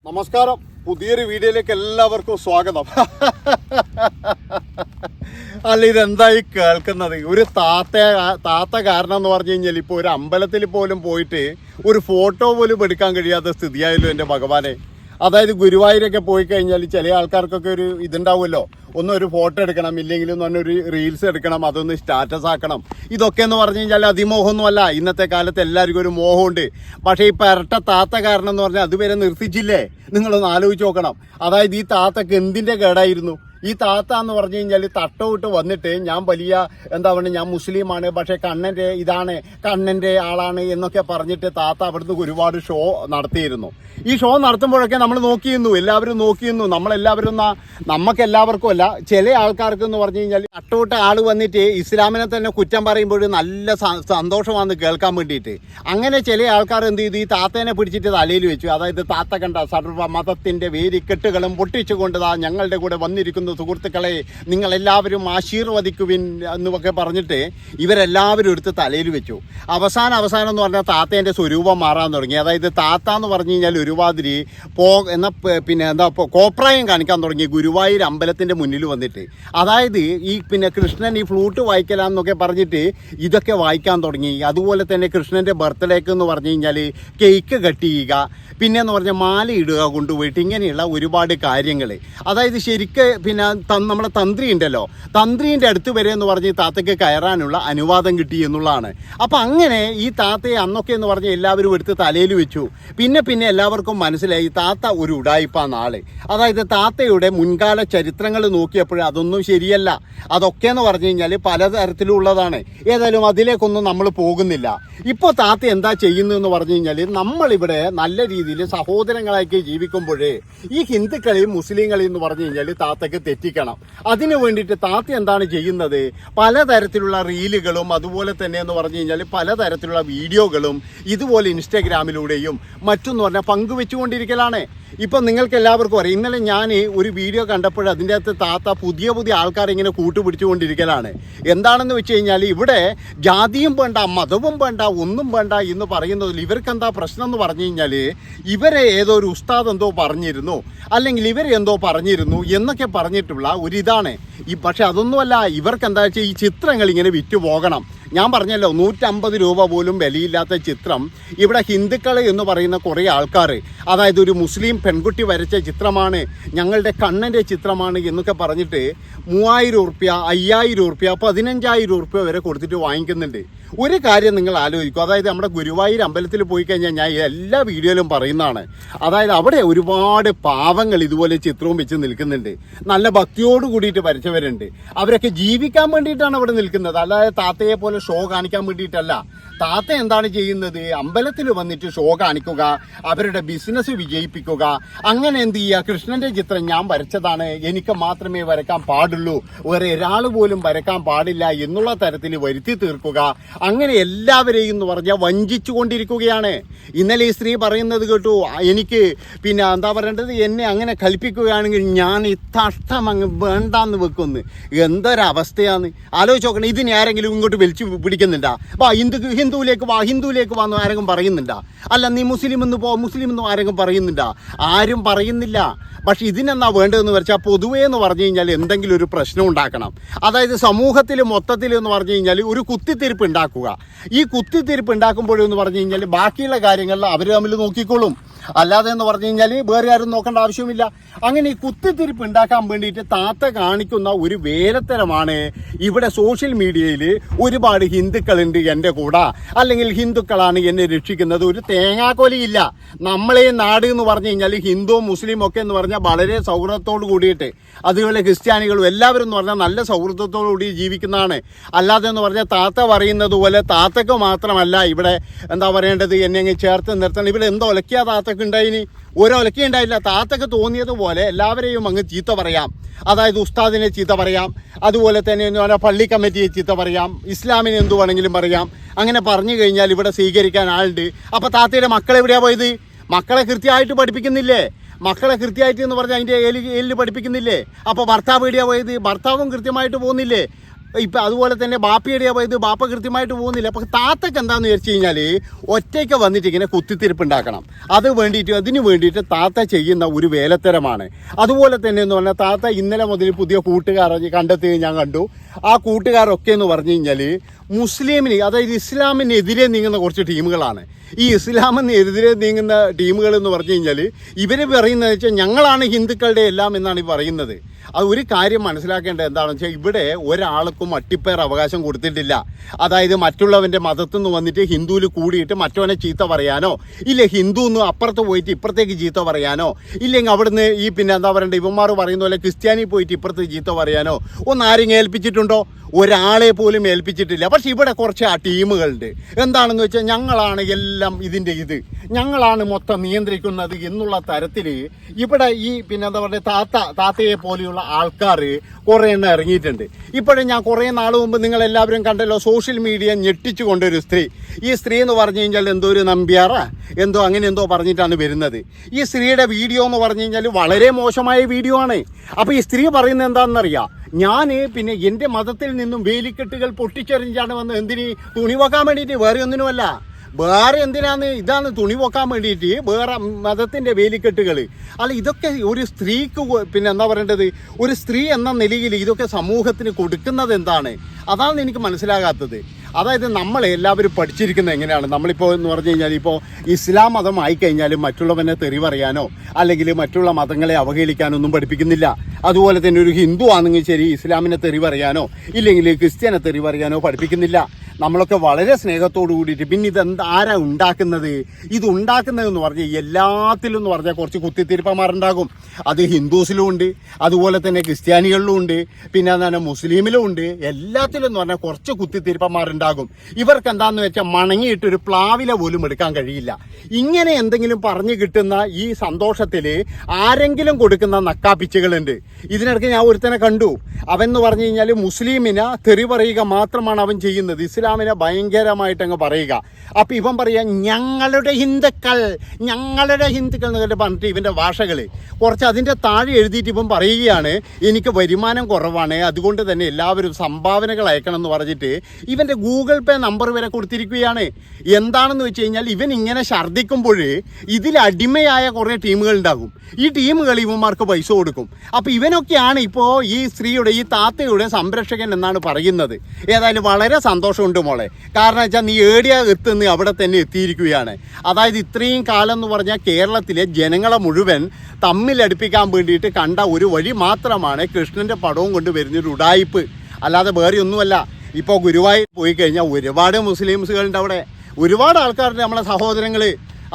നമസ്കാരം, പുതിയൊരു വീഡിയോയിലേക്ക് എല്ലാവർക്കും സ്വാഗതം. അല്ല, ഇതെന്തായി കേൾക്കുന്നത്? ഒരു താത്ത കാരണം എന്ന് പറഞ്ഞു കഴിഞ്ഞാൽ ഇപ്പോൾ ഒരു അമ്പലത്തിൽ പോലും പോയിട്ട് ഒരു ഫോട്ടോ പോലും എടുക്കാൻ കഴിയാത്ത സ്ഥിതിയായല്ലോ എൻ്റെ ഭഗവാനെ. അതായത് ഗുരുവായൂരൊക്കെ പോയി കഴിഞ്ഞാൽ ചില ആൾക്കാർക്കൊക്കെ ഒരു ഇതുണ്ടാവുമല്ലോ, ഒരു ഫോട്ടോ എടുക്കണം, ഇല്ലെങ്കിലും ഒരു റീൽസ് എടുക്കണം, അതൊന്ന് സ്റ്റാറ്റസ് ആക്കണം. ഇതൊക്കെ എന്ന് പറഞ്ഞു കഴിഞ്ഞാൽ അതിമോഹമൊന്നുമല്ല. ഇന്നത്തെ കാലത്ത് എല്ലാവർക്കും ഒരു മോഹമുണ്ട്. പക്ഷേ ഈ ഇരട്ട താത്ത കാരണം എന്ന് പറഞ്ഞാൽ അതുവരെ നിർത്തിച്ചില്ലേ? നിങ്ങളൊന്ന് ആലോചിച്ച് നോക്കണം. അതായത് ഈ താത്തക്ക് എന്തിൻ്റെ കേടായിരുന്നു? ഈ താത്ത എന്ന് പറഞ്ഞു കഴിഞ്ഞാൽ തട്ടോട്ട് വന്നിട്ട് ഞാൻ വലിയ ഞാൻ മുസ്ലിമാണ്, പക്ഷേ കണ്ണൻ്റെ ആളാണ് എന്നൊക്കെ പറഞ്ഞിട്ട് താത്ത അവിടുന്ന് ഒരുപാട് ഷോ നടത്തിയിരുന്നു. ഈ ഷോ നടത്തുമ്പോഴൊക്കെ നമ്മൾ എല്ലാവരും നോക്കിയിരുന്നു. നമുക്കെല്ലാവർക്കും അല്ല, ചില ആൾക്കാർക്ക് എന്ന് പറഞ്ഞു കഴിഞ്ഞാൽ തട്ടോട്ട് ആള് വന്നിട്ട് ഇസ്ലാമിനെ തന്നെ കുറ്റം പറയുമ്പോൾ നല്ല സന്തോഷമാണ് കേൾക്കാൻ വേണ്ടിയിട്ട്. അങ്ങനെ ചില ആൾക്കാർ എന്ത് ചെയ്തു? ഈ താത്തേനെ പിടിച്ചിട്ട് തലയിൽ വെച്ചു. അതായത് താത്ത കണ്ട സർവ്വ മതത്തിന്റെ വേലിക്കെട്ടുകളും പൊട്ടിച്ചുകൊണ്ടതാ ഞങ്ങളുടെ കൂടെ വന്നിരിക്കുന്നു സുഹൃത്തുക്കളെ, നിങ്ങളെല്ലാവരും ആശീർവദിക്കുവിൻ എന്നൊക്കെ പറഞ്ഞിട്ട് ഇവരെല്ലാവരും എടുത്ത് തലയിൽ വെച്ചു. അവസാനം എന്ന് പറഞ്ഞാൽ താത്തേൻ്റെ സ്വരൂപം മാറാൻ തുടങ്ങി. അതായത് താത്ത എന്ന് പറഞ്ഞു കഴിഞ്ഞാൽ ഒരുമാതിരി കോപ്രായം കാണിക്കാൻ തുടങ്ങി ഗുരുവായൂർ അമ്പലത്തിൻ്റെ മുന്നിൽ വന്നിട്ട്. അതായത് ഈ കൃഷ്ണൻ ഈ ഫ്ലൂട്ട് വായിക്കലാന്നൊക്കെ പറഞ്ഞിട്ട് ഇതൊക്കെ വായിക്കാൻ തുടങ്ങി. അതുപോലെ തന്നെ കൃഷ്ണൻ്റെ ബർത്ത്ഡേക്ക് എന്ന് പറഞ്ഞു കഴിഞ്ഞാൽ കേക്ക് കട്ട് ചെയ്യുക, പിന്നെയെന്ന് പറഞ്ഞാൽ മാല ഇടുക കൊണ്ടുപോയിട്ട്, ഇങ്ങനെയുള്ള ഒരുപാട് കാര്യങ്ങൾ. അതായത് ശരിക്ക് നമ്മുടെ തന്ത്രി ഉണ്ടല്ലോ, തന്ത്രീൻ്റെ അടുത്ത് വരെ എന്ന് പറഞ്ഞ് താത്തയ്ക്ക് കയറാനുള്ള അനുവാദം കിട്ടി എന്നുള്ളതാണ്. അപ്പം അങ്ങനെ ഈ താത്തയെ അന്നൊക്കെ എന്ന് പറഞ്ഞ് എല്ലാവരും എടുത്ത് തലയിൽ വെച്ചു. പിന്നെ എല്ലാവർക്കും മനസ്സിലായി താത്ത ഒരു ഉഡായിപ്പാണ് ആള്. അതായത് താത്തയുടെ മുൻകാല ചരിത്രങ്ങൾ നോക്കിയപ്പോൾ അതൊന്നും ശരിയല്ല. അതൊക്കെ എന്ന് പറഞ്ഞു കഴിഞ്ഞാൽ പലതരത്തിലുള്ളതാണ്. ഏതായാലും അതിലേക്കൊന്നും നമ്മൾ പോകുന്നില്ല. ഇപ്പോൾ താത്ത എന്താ ചെയ്യുന്നതെന്ന് പറഞ്ഞു കഴിഞ്ഞാൽ, നമ്മളിവിടെ നല്ല രീതിയിൽ സഹോദരങ്ങളാക്കി ജീവിക്കുമ്പോഴേ ഈ ഹിന്ദുക്കളെയും മുസ്ലിങ്ങളെയും എന്ന് പറഞ്ഞു കഴിഞ്ഞാൽ താത്തക്ക് തെറ്റിക്കണം. അതിനു വേണ്ടിയിട്ട് താത്ത എന്താണ് ചെയ്യുന്നത്? പലതരത്തിലുള്ള റീലുകളും അതുപോലെ തന്നെ എന്ന് പറഞ്ഞു കഴിഞ്ഞാൽ പലതരത്തിലുള്ള വീഡിയോകളും ഇതുപോലെ ഇൻസ്റ്റാഗ്രാമിലൂടെയും മറ്റൊന്ന് പറഞ്ഞാൽ പങ്കുവെച്ചുകൊണ്ടിരിക്കലാണ്. ഇപ്പം നിങ്ങൾക്ക് എല്ലാവർക്കും അറിയാം, ഇന്നലെ ഞാൻ ഒരു വീഡിയോ കണ്ടപ്പോൾ അതിൻ്റെ അകത്ത് താത്ത പുതിയ ആൾക്കാരെ ഇങ്ങനെ കൂട്ടുപിടിച്ചുകൊണ്ടിരിക്കലാണ്. എന്താണെന്ന് വെച്ച് കഴിഞ്ഞാൽ ഇവിടെ ജാതിയും വേണ്ട, മതവും വേണ്ട, ഒന്നും വേണ്ട എന്ന് പറയുന്നതിൽ ഇവർക്കെന്താ പ്രശ്നം എന്ന് പറഞ്ഞു കഴിഞ്ഞാൽ, ഇവരെ ഏതോ ഒരു ഉസ്താദ് എന്തോ പറഞ്ഞിരുന്നു, അല്ലെങ്കിൽ ഇവരെന്തോ പറഞ്ഞിരുന്നു എന്നൊക്കെ പറഞ്ഞിട്ടുള്ള ഒരിതാണ്. പക്ഷെ അതൊന്നുമല്ല, ഇവർക്ക് എന്താ വെച്ചാൽ ഈ ചിത്രങ്ങൾ ഇങ്ങനെ വിറ്റു പോകണം. ഞാൻ പറഞ്ഞല്ലോ, 150 രൂപ പോലും വിലയില്ലാത്ത ചിത്രം ഇവിടെ ഹിന്ദുക്കൾ എന്ന് പറയുന്ന കുറേ ആൾക്കാർ, അതായത് ഒരു മുസ്ലിം പെൺകുട്ടി വരച്ച ചിത്രമാണ്, ഞങ്ങളുടെ കണ്ണൻ്റെ ചിത്രമാണ് എന്നൊക്കെ പറഞ്ഞിട്ട് 3000 റുപ്യ, 5000 റുപ്യ, 15000 റുപ്യ വരെ കൊടുത്തിട്ട് വാങ്ങിക്കുന്നുണ്ട്. ഒരു കാര്യം നിങ്ങൾ ആലോചിക്കും, അതായത് നമ്മുടെ ഗുരുവായൂർ അമ്പലത്തിൽ പോയി കഴിഞ്ഞാൽ ഞാൻ എല്ലാ വീഡിയോയിലും പറയുന്നതാണ്, അതായത് അവിടെ ഒരുപാട് പാവങ്ങൾ ഇതുപോലെ ചിത്രവും വെച്ച് നിൽക്കുന്നുണ്ട്. നല്ല ഭക്തിയോട് കൂടിയിട്ട് വരച്ചവരുണ്ട്. അവരൊക്കെ ജീവിക്കാൻ വേണ്ടിയിട്ടാണ് അവിടെ നിൽക്കുന്നത്, അല്ലാതെ താത്തയെ പോലെ ഷോ കാണിക്കാൻ വേണ്ടിയിട്ടല്ല. താത്ത എന്താണ് ചെയ്യുന്നത്? അമ്പലത്തിൽ വന്നിട്ട് ഷോ കാണിക്കുക, അവരുടെ ബിസിനസ് വിജയിപ്പിക്കുക. അങ്ങനെ എന്ത് ചെയ്യുക? കൃഷ്ണന്റെ ചിത്രം ഞാൻ വരച്ചതാണ്, എനിക്ക് മാത്രമേ വരക്കാൻ പാടുള്ളൂ, വേറെ ഒരാൾ പോലും വരക്കാൻ പാടില്ല എന്നുള്ള തരത്തിൽ വരുത്തി തീർക്കുക. അങ്ങനെ എല്ലാവരെയും എന്ന് പറഞ്ഞാൽ വഞ്ചിച്ചു കൊണ്ടിരിക്കുകയാണ്. ഇന്നലെ ഈ സ്ത്രീ പറയുന്നത് കേട്ടു, എനിക്ക് എന്നെ അങ്ങനെ കൽപ്പിക്കുകയാണെങ്കിൽ ഞാൻ ഇഷ്ടം അങ്ങ് വേണ്ടാന്ന് വെക്കുന്നു. എന്തൊരവസ്ഥയാണ് ആലോചിച്ച് നോക്കണം. ഇതിനെ ആരെങ്കിലും ഇങ്ങോട്ട് വലിച്ചു പിടിക്കുന്നുണ്ടാ? ഹിന്ദുവിലേക്ക് വാന്ന് ആരെങ്കിലും പറയുന്നുണ്ടാ? അല്ല, നീ മുസ്ലിം എന്ന് ആരെങ്കിലും പറയുന്നുണ്ടാ? ആരും പറയുന്നില്ല. പക്ഷെ ഇതിനെന്നാ വേണ്ടതെന്ന് വെച്ചാൽ പൊതുവേ എന്ന് പറഞ്ഞു കഴിഞ്ഞാൽ എന്തെങ്കിലും ഒരു പ്രശ്നം ഉണ്ടാക്കണം. അതായത് സമൂഹത്തിൽ മൊത്തത്തിൽ എന്ന് പറഞ്ഞു കഴിഞ്ഞാൽ ഒരു കുത്തിത്തിരിപ്പ് ഉണ്ടാക്കുക. ഈ കുത്തിത്തിരിപ്പ് ഉണ്ടാക്കുമ്പോഴെന്ന് പറഞ്ഞു കഴിഞ്ഞാൽ ബാക്കിയുള്ള കാര്യങ്ങളിൽ അവർ തമ്മിൽ നോക്കിക്കോളും. അല്ലാതെ എന്ന് പറഞ്ഞു കഴിഞ്ഞാൽ വേറെ ആരും നോക്കേണ്ട ആവശ്യമില്ല. അങ്ങനെ ഈ കുത്തിത്തിരിപ്പ് ഉണ്ടാക്കാൻ വേണ്ടിയിട്ട് താത്ത കാണിക്കുന്ന ഒരു വേലത്തരമാണ്. ഇവിടെ സോഷ്യൽ മീഡിയയിൽ ഒരുപാട് ഹിന്ദുക്കളുണ്ട് എൻ്റെ കൂടെ, അല്ലെങ്കിൽ ഹിന്ദുക്കളാണ് എന്നെ രക്ഷിക്കുന്നത്. ഒരു തേങ്ങാക്കൊലിയില്ല. നമ്മളെ നാട് എന്ന് പറഞ്ഞു കഴിഞ്ഞാൽ ഹിന്ദുവും മുസ്ലിം ഒക്കെ എന്ന് പറഞ്ഞാൽ വളരെ സൗഹൃദത്തോട് കൂടിയിട്ട്, അതുപോലെ ക്രിസ്ത്യാനികളും എല്ലാവരും എന്ന് പറഞ്ഞാൽ നല്ല സൗഹൃദത്തോടു കൂടി ജീവിക്കുന്നതാണ്. അല്ലാതെ എന്ന് പറഞ്ഞാൽ താത്ത പറയുന്നത് പോലെ താത്തക്ക് മാത്രമല്ല ഇവിടെ എന്നെ അങ്ങ് ചേർത്ത് നിർത്തണം. ഇവിടെ എന്തോ ഒലക്കിയ താത്തക്ക് ഉണ്ടായിനി? ഒരൊലക്ക ഉണ്ടായില്ല. താത്തക്ക് തോന്നിയതുപോലെ എല്ലാവരെയും അങ്ങ് ചീത്ത പറയാം. അതായത് ഉസ്താദിനെ ചീത്ത പറയാം, അതുപോലെ തന്നെ എന്ന് പറഞ്ഞാൽ പള്ളി കമ്മിറ്റിയെ ചീത്ത പറയാം, ഇസ്ലാമിനെ എന്തു വേണമെങ്കിലും പറയാം. അങ്ങനെ പറഞ്ഞു കഴിഞ്ഞാൽ ഇവിടെ സ്വീകരിക്കാൻ ആളുണ്ട്. അപ്പോൾ താത്തയുടെ മക്കളെവിടെയാണ് പോയത്? മക്കളെ കൃത്യമായിട്ട് പഠിപ്പിക്കുന്നില്ലേ? മക്കളെ കൃത്യമായിട്ട് എന്ന് പറഞ്ഞാൽ അതിൻ്റെ ഏലിൽ പഠിപ്പിക്കുന്നില്ലേ? അപ്പോൾ ഭർത്താവ് എവിടെയാണ് പോയത്? ഭർത്താവും കൃത്യമായിട്ട് പോകുന്നില്ലേ? ഇപ്പം അതുപോലെ തന്നെ ബാപ്പയുടെ ഇത് ബാപ്പ കൃത്യമായിട്ട് പോകുന്നില്ല. അപ്പോൾ താത്തക്ക് എന്താണെന്ന് വെച്ച് കഴിഞ്ഞാൽ ഒറ്റയ്ക്ക് വന്നിട്ട് ഇങ്ങനെ കുത്തിത്തിരിപ്പ് ഉണ്ടാക്കണം. അതിന് വേണ്ടിയിട്ട് താത്ത ചെയ്യുന്ന ഒരു വേലത്തരമാണ്. അതുപോലെ തന്നെ എന്ന് പറഞ്ഞാൽ താത്ത ഇന്നലെ മുതൽ പുതിയ കൂട്ടുകാരെ കണ്ടെത്തി ഞാൻ കണ്ടു. ആ കൂട്ടുകാരൊക്കെ എന്ന് പറഞ്ഞു കഴിഞ്ഞാൽ മുസ്ലിമിന്, അതായത് ഇസ്ലാമിനെതിരെ നീങ്ങുന്ന കുറച്ച് ടീമുകളാണ്. ഈ ഇസ്ലാമിനെതിരെ നീങ്ങുന്ന ടീമുകൾ എന്ന് പറഞ്ഞു കഴിഞ്ഞാൽ ഇവർ പറയുന്നത് വെച്ചാൽ ഞങ്ങളാണ് ഹിന്ദുക്കളുടെ എല്ലാം എന്നാണ് ഈ പറയുന്നത്. അത് ഒരു കാര്യം മനസ്സിലാക്കേണ്ടത് എന്താണെന്ന് വെച്ചാൽ ഇവിടെ ഒരാൾക്കും അട്ടിപ്പേർ അവകാശം കൊടുത്തിട്ടില്ല. അതായത് മറ്റുള്ളവൻ്റെ മതത്തിൽ നിന്ന് വന്നിട്ട് ഹിന്ദുവിൽ കൂടിയിട്ട് മറ്റവനെ ചീത്ത പറയാനോ, ഇല്ല ഹിന്ദു എന്ന് അപ്പുറത്ത് പോയിട്ട് ഇപ്പുറത്തേക്ക് ചീത്ത പറയാനോ, ഇല്ലെങ്കിൽ അവിടുന്ന് ഈ എന്താ പറയണ്ടേ ഇവന്മാർ പറയുന്ന പോലെ ക്രിസ്ത്യാനി പോയിട്ട് ഇപ്പുറത്ത് ചീത്ത പറയാനോ ഒന്നും ആരെയും ഏൽപ്പിച്ചിട്ടുണ്ടോ? ഒരാളെ പോലും ഏൽപ്പിച്ചിട്ടില്ല. പക്ഷെ ഇവിടെ കുറച്ച് ആ ടീമുകളുണ്ട്. എന്താണെന്ന് വെച്ചാൽ ഞങ്ങളാണ് എല്ലാം ഇതിൻ്റെ ഞങ്ങളാണ് മൊത്തം നിയന്ത്രിക്കുന്നത് എന്നുള്ള തരത്തിൽ ഇവിടെ ഈ എന്താ പറയുക താത്തയെ പോലെയുള്ള ആൾക്കാർ കുറേ എണ്ണം ഇറങ്ങിയിട്ടുണ്ട്. ഇപ്പോഴും ഞാൻ കുറേ നാൾ മുമ്പ് നിങ്ങളെല്ലാവരും കണ്ടല്ലോ, സോഷ്യൽ മീഡിയ ഞെട്ടിച്ചു കൊണ്ടൊരു സ്ത്രീ. ഈ സ്ത്രീ എന്ന് പറഞ്ഞു കഴിഞ്ഞാൽ എന്തോ ഒരു നമ്പ്യാറാ എന്തോ അങ്ങനെ എന്തോ പറഞ്ഞിട്ടാണ് വരുന്നത്. ഈ സ്ത്രീയുടെ വീഡിയോ എന്ന് പറഞ്ഞു കഴിഞ്ഞാൽ വളരെ മോശമായ വീഡിയോ ആണ്. അപ്പോൾ ഈ സ്ത്രീ പറയുന്നത് എന്താണെന്നറിയാം, ഞാൻ എൻ്റെ മതത്തിൽ നിന്നും വേലിക്കെട്ടുകൾ പൊട്ടിച്ചെറിഞ്ഞാണ് വന്ന് എന്തിന് തുണി വെക്കാൻ വേണ്ടിയിട്ട്, വേറെ ഒന്നിനുമല്ല. വേറെ എന്തിനാന്ന്, ഇതാണ് തുണി വെക്കാൻ വേണ്ടിയിട്ട് വേറെ മതത്തിൻ്റെ വേലിക്കെട്ടുകൾ. അല്ല ഇതൊക്കെ ഒരു സ്ത്രീക്ക് എന്താ പറയേണ്ടത്, ഒരു സ്ത്രീ എന്ന നിലയിൽ ഇതൊക്കെ സമൂഹത്തിന് കൊടുക്കുന്നത് എന്താണ്? അതാണ് എനിക്ക് മനസ്സിലാകാത്തത്. അതായത് നമ്മൾ എല്ലാവരും പഠിച്ചിരിക്കുന്നത് എങ്ങനെയാണ്, നമ്മളിപ്പോൾ എന്ന് പറഞ്ഞു കഴിഞ്ഞാൽ ഇപ്പോൾ ഇസ്ലാം മതം ആയിക്കഴിഞ്ഞാലും മറ്റുള്ളവനെ തെറി പറയാനോ അല്ലെങ്കിൽ മറ്റുള്ള മതങ്ങളെ അവഹേളിക്കാനോ ഒന്നും പഠിപ്പിക്കുന്നില്ല. അതുപോലെ തന്നെ ഒരു ഹിന്ദു ആണെങ്കിൽ ശരി ഇസ്ലാമിനെ തെറി പറയാനോ ഇല്ലെങ്കിൽ ക്രിസ്ത്യാനെ തെറി പറയാനോ പഠിപ്പിക്കുന്നില്ല. നമ്മളൊക്കെ വളരെ സ്നേഹത്തോടു കൂടിയിട്ട് പിന്നെ ആരാ ഉണ്ടാക്കുന്നത്? ഇത് ഉണ്ടാക്കുന്നതെന്ന് പറഞ്ഞാൽ എല്ലാത്തിലും എന്ന് പറഞ്ഞാൽ കുറച്ച് കുത്തിത്തിരിപ്പന്മാരുണ്ടാകും. അത് ഹിന്ദുസിലും ഉണ്ട്, അതുപോലെ തന്നെ ക്രിസ്ത്യാനികളിലും ഉണ്ട്, പിന്നെ എന്താണ് മുസ്ലിമിലും ഉണ്ട്. എല്ലാത്തിലും എന്ന് പറഞ്ഞാൽ കുറച്ച് കുത്തിത്തിരിപ്പന്മാരുണ്ടാകും. ഇവർക്ക് എന്താണെന്ന് വെച്ചാൽ മണങ്ങിയിട്ട് ഒരു പ്ലാവില പോലും എടുക്കാൻ കഴിയില്ല. ഇങ്ങനെ എന്തെങ്കിലും പറഞ്ഞു കിട്ടുന്ന ഈ സന്തോഷത്തിൽ ആരെങ്കിലും കൊടുക്കുന്ന നക്കാപ്പിച്ചുകളുണ്ട്. ഇതിനിടയ്ക്ക് ഞാൻ ഒരുത്തനെ കണ്ടു. അവൻ എന്ന് പറഞ്ഞു കഴിഞ്ഞാൽ മുസ്ലിമിനെ തെറി പറയുക മാത്രമാണ് അവൻ ചെയ്യുന്നത്, ഇസ്ലാമിനെ ഭയങ്കരമായിട്ട് അങ്ങ് പറയുക. അപ്പം ഇവൻ പറയുക ഞങ്ങളുടെ ഹിന്ദുക്കൾ എന്നൊക്കെ പറഞ്ഞിട്ട് ഇവൻ്റെ ഭാഷകൾ കുറച്ച് അതിൻ്റെ താഴെ എഴുതിയിട്ട് ഇവൻ പറയുകയാണ് എനിക്ക് വരുമാനം കുറവാണ്, അതുകൊണ്ട് തന്നെ എല്ലാവരും സംഭാവനകൾ അയക്കണം എന്ന് പറഞ്ഞിട്ട് ഇവൻ്റെ ഗൂഗിൾ പേ നമ്പർ വരെ കൊടുത്തിരിക്കുകയാണ്. എന്താണെന്ന് വെച്ച് കഴിഞ്ഞാൽ ഇവൻ ഇങ്ങനെ ഛർദ്ദിക്കുമ്പോൾ ഇതിൽ അടിമയായ കുറേ ടീമുകൾ ഉണ്ടാകും. ഈ ടീമുകൾ ഇവന്മാർക്ക് പൈസ കൊടുക്കും. അപ്പോൾ ഇവനൊക്കെയാണ് ഇപ്പോൾ ഈ സ്ത്രീയുടെ ഈ താത്തയുടെ സംരക്ഷകൻ എന്നാണ് പറയുന്നത്. ഏതായാലും വളരെ സന്തോഷമുണ്ട് മോളെ. കാരണം വെച്ചാൽ നീ ഏടിയ എത്തുന്ന അവിടെ തന്നെ എത്തിയിരിക്കുകയാണ്. അതായത് ഇത്രയും കാലം എന്ന് പറഞ്ഞാൽ കേരളത്തിലെ ജനങ്ങളെ മുഴുവൻ തമ്മിലടുപ്പിക്കാൻ വേണ്ടിയിട്ട് കണ്ട ഒരു വഴി മാത്രമാണ് കൃഷ്ണൻ്റെ പടവും കൊണ്ട് വരുന്നൊരു ഉഡായിപ്പ്, അല്ലാതെ വേറെ ഒന്നുമല്ല. ഇപ്പോൾ ഗുരുവായൂർ പോയി കഴിഞ്ഞാൽ ഒരുപാട് മുസ്ലിംസുകളുണ്ട് അവിടെ, ഒരുപാട് ആൾക്കാരുണ്ട്, നമ്മളെ സഹോദരങ്ങൾ,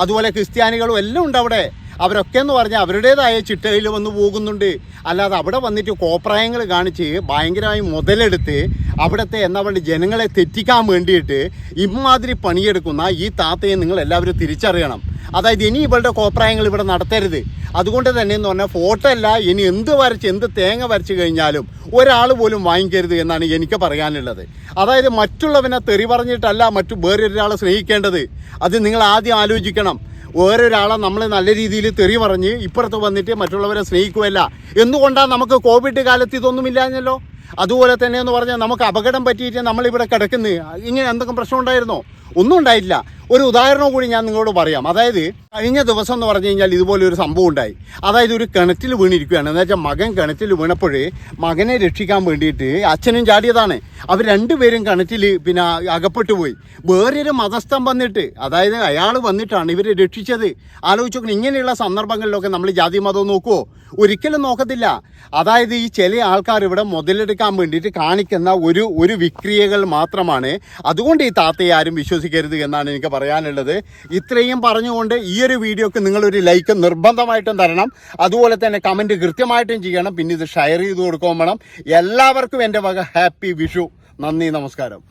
അതുപോലെ ക്രിസ്ത്യാനികളും എല്ലാം ഉണ്ട് അവിടെ. അവരൊക്കെ എന്ന് പറഞ്ഞാൽ അവരുടേതായ ചിട്ടയിൽ വന്ന് പോകുന്നുണ്ട്. അല്ലാതെ അവിടെ വന്നിട്ട് കോപ്രായങ്ങൾ കാണിച്ച് ഭയങ്കരമായി മുതലെടുത്ത് അവിടുത്തെ എന്താ പറയുക ജനങ്ങളെ തെറ്റിക്കാൻ വേണ്ടിയിട്ട് ഇമാതിരി പണിയെടുക്കുന്ന ഈ താത്തയെ നിങ്ങൾ എല്ലാവരും തിരിച്ചറിയണം. അതായത് ഇനി ഇവളുടെ കോപ്രായങ്ങൾ ഇവിടെ നടത്തരുത്. അതുകൊണ്ട് തന്നെ എന്ന് പറഞ്ഞാൽ ഫോട്ടോ അല്ല, ഇനി എന്ത് തേങ്ങ വരച്ച് കഴിഞ്ഞാലും ഒരാൾ പോലും വാങ്ങിക്കരുത് എന്നാണ് എനിക്ക് പറയാനുള്ളത്. അതായത് മറ്റുള്ളവനെ തെറി പറഞ്ഞിട്ടല്ല വേറൊരാളെ സ്നേഹിക്കേണ്ടത്. അത് നിങ്ങൾ ആദ്യം ആലോചിക്കണം. വേറൊരാളെ നമ്മൾ നല്ല രീതിയിൽ തെറി പറഞ്ഞ് ഇപ്പുറത്ത് വന്നിട്ട് മറ്റുള്ളവരെ സ്നേഹിക്കുകയല്ല. എന്തുകൊണ്ടാണ് നമുക്ക് കോവിഡ് കാലത്ത് ഇതൊന്നുമില്ലാഞ്ഞല്ലോ? അതുപോലെ തന്നെ എന്ന് പറഞ്ഞാൽ നമുക്ക് അപകടം പറ്റിയിട്ട് നമ്മളിവിടെ കിടക്കുന്നത്, ഇങ്ങനെ എന്തെങ്കിലും പ്രശ്നം ഉണ്ടായിരുന്നോ? ഒന്നും ഉണ്ടായിട്ടില്ല. ഒരു ഉദാഹരണം കൂടി ഞാൻ നിങ്ങളോട് പറയാം. അതായത് കഴിഞ്ഞ ദിവസം എന്ന് പറഞ്ഞു കഴിഞ്ഞാൽ ഇതുപോലെ ഒരു സംഭവം ഉണ്ടായി. അതായത് ഒരു കിണറ്റിൽ വീണിരിക്കുകയാണ്. എന്ന് വെച്ചാൽ മകൻ കിണറ്റിൽ വീണപ്പോൾ മകനെ രക്ഷിക്കാൻ വേണ്ടിയിട്ട് അച്ഛനും ചാടിയതാണ്. അവർ രണ്ടുപേരും കിണറ്റിൽ അകപ്പെട്ടു പോയി. വേറൊരു മതസ്ഥം വന്നിട്ട്, അതായത് അയാൾ വന്നിട്ടാണ് ഇവരെ രക്ഷിച്ചത്. ആലോചിച്ച് നോക്കണം. ഇങ്ങനെയുള്ള സന്ദർഭങ്ങളിലൊക്കെ നമ്മൾ ജാതി മതം നോക്കുമോ? ഒരിക്കലും നോക്കത്തില്ല. അതായത് ഈ ചില ആൾക്കാർ ഇവിടെ മുതലെടുക്കാൻ വേണ്ടിയിട്ട് കാണിക്കുന്ന ഒരു വിക്രിയകൾ മാത്രമാണ്. അതുകൊണ്ട് ഈ താത്തയെ ആരും വിശ്വസിക്കരുത് എന്നാണ് എനിക്ക് പറയാനുള്ളത്. ഇത്രയും പറഞ്ഞുകൊണ്ട് ഈ ഒരു വീഡിയോക്ക് നിങ്ങളൊരു ലൈക്ക് നിർബന്ധമായിട്ടും തരണം. അതുപോലെ തന്നെ കമൻറ്റ് കൃത്യമായിട്ടും ചെയ്യണം. പിന്നെ ഇത് ഷെയർ ചെയ്ത് കൊടുക്കുകയും വേണം. എല്ലാവർക്കും എൻ്റെ വക ഹാപ്പി വിഷു. നന്ദി, നമസ്കാരം.